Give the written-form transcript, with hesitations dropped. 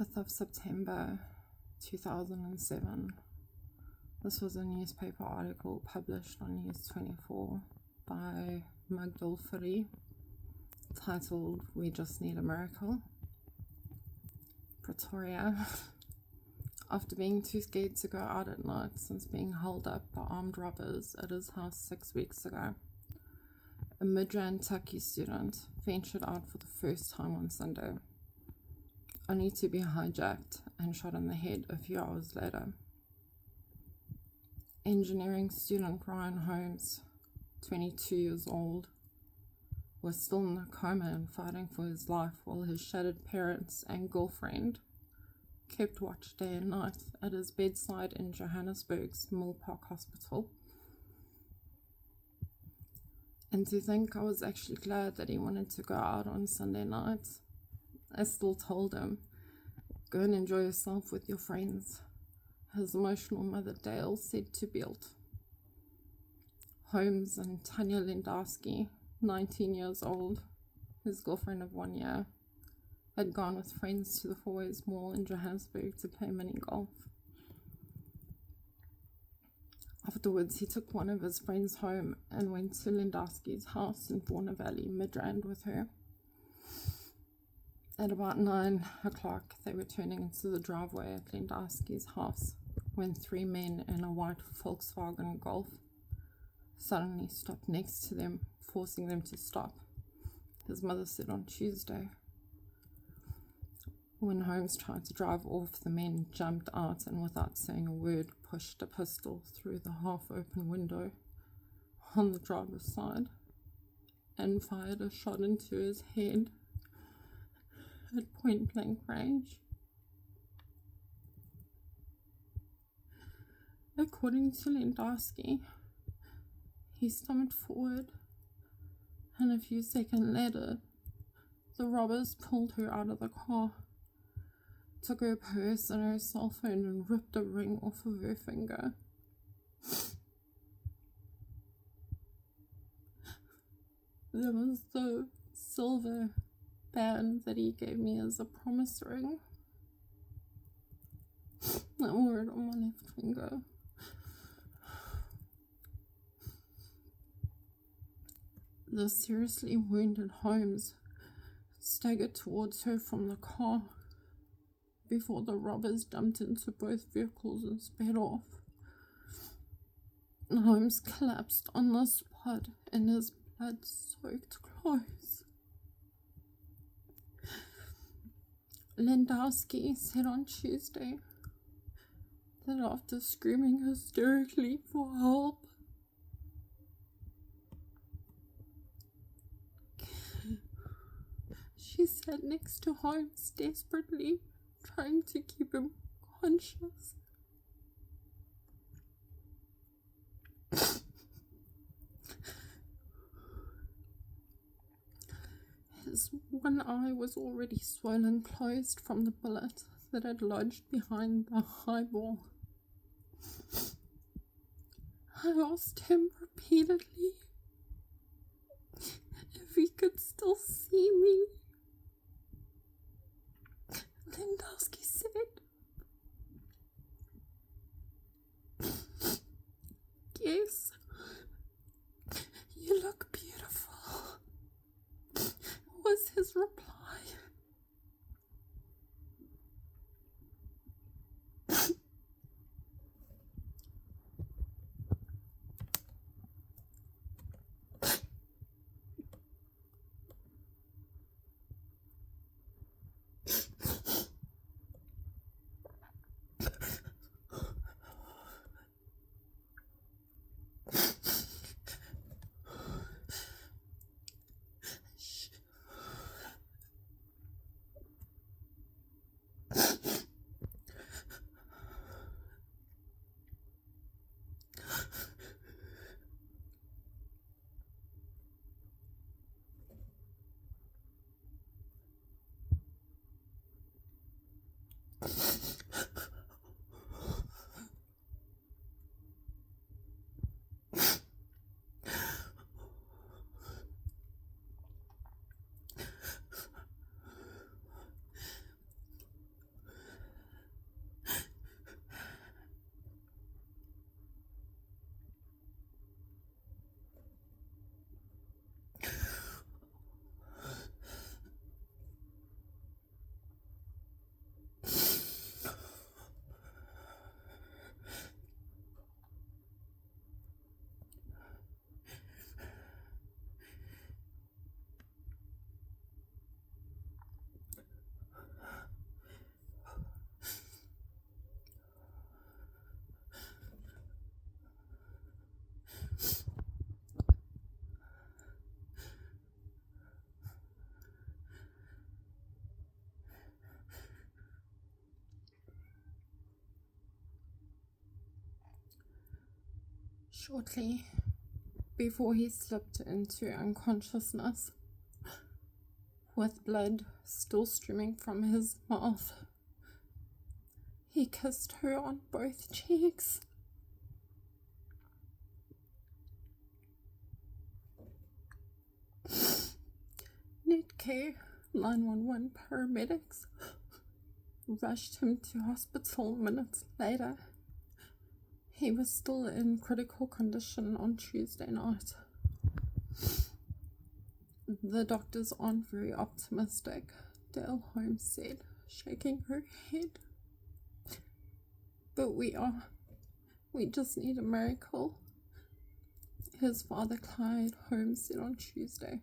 5th of September 2007. This was a newspaper article published on News 24 by Magdel Fourie titled "We Just Need a Miracle." Pretoria. After being too scared to go out at night since being held up by armed robbers at his house 6 weeks ago, a Midrand Tucky student ventured out for the first time on Sunday, only to be hijacked and shot in the head a few hours later. Engineering student Ryan Holmes, 22 years old, was still in a coma and fighting for his life while his shattered parents and girlfriend kept watch day and night at his bedside in Johannesburg's Mill Park Hospital. And to think I was actually glad that he wanted to go out on Sunday night. I still told him, "Go and enjoy yourself with your friends," his emotional mother Dale said to Bealt. Holmes and Tanya Lindowski, 19 years old, his girlfriend of 1 year, had gone with friends to the Fourways Mall in Johannesburg to play mini golf. Afterwards, he took one of his friends home and went to Lindowski's house in Warner Valley, Midrand, with her. At about 9 o'clock, they were turning into the driveway at Lindowski's house when 3 men in a white Volkswagen Golf suddenly stopped next to them, forcing them to stop, his mother said on Tuesday. When Holmes tried to drive off, the men jumped out and, without saying a word, pushed a pistol through the half-open window on the driver's side and fired a shot into his head at point-blank range. According to Lindowski, he stumped forward, and a few seconds later, the robbers pulled her out of the car, took her purse and her cell phone, and ripped a ring off of her finger. There was the silver band that he gave me as a promise ring. I wore it on my left finger. The seriously wounded Holmes staggered towards her from the car before the robbers jumped into both vehicles and sped off. Holmes collapsed on the spot in his blood-soaked clothes. Lindowski said on Tuesday that after screaming hysterically for help, she sat next to Holmes desperately, trying to keep him conscious. His one eye was already swollen closed from the bullet that had lodged behind the eyeball. I asked him repeatedly if he could still see me. Lindowski said, "Yes, you look beautiful," was his reply. Shortly before he slipped into unconsciousness, with blood still streaming from his mouth, he kissed her on both cheeks. Netcare 911 paramedics rushed him to hospital minutes later. He was still in critical condition on Tuesday night. The doctors aren't very optimistic, Dale Holmes said, shaking her head. But we are. We just need a miracle, his father Clyde Holmes said on Tuesday.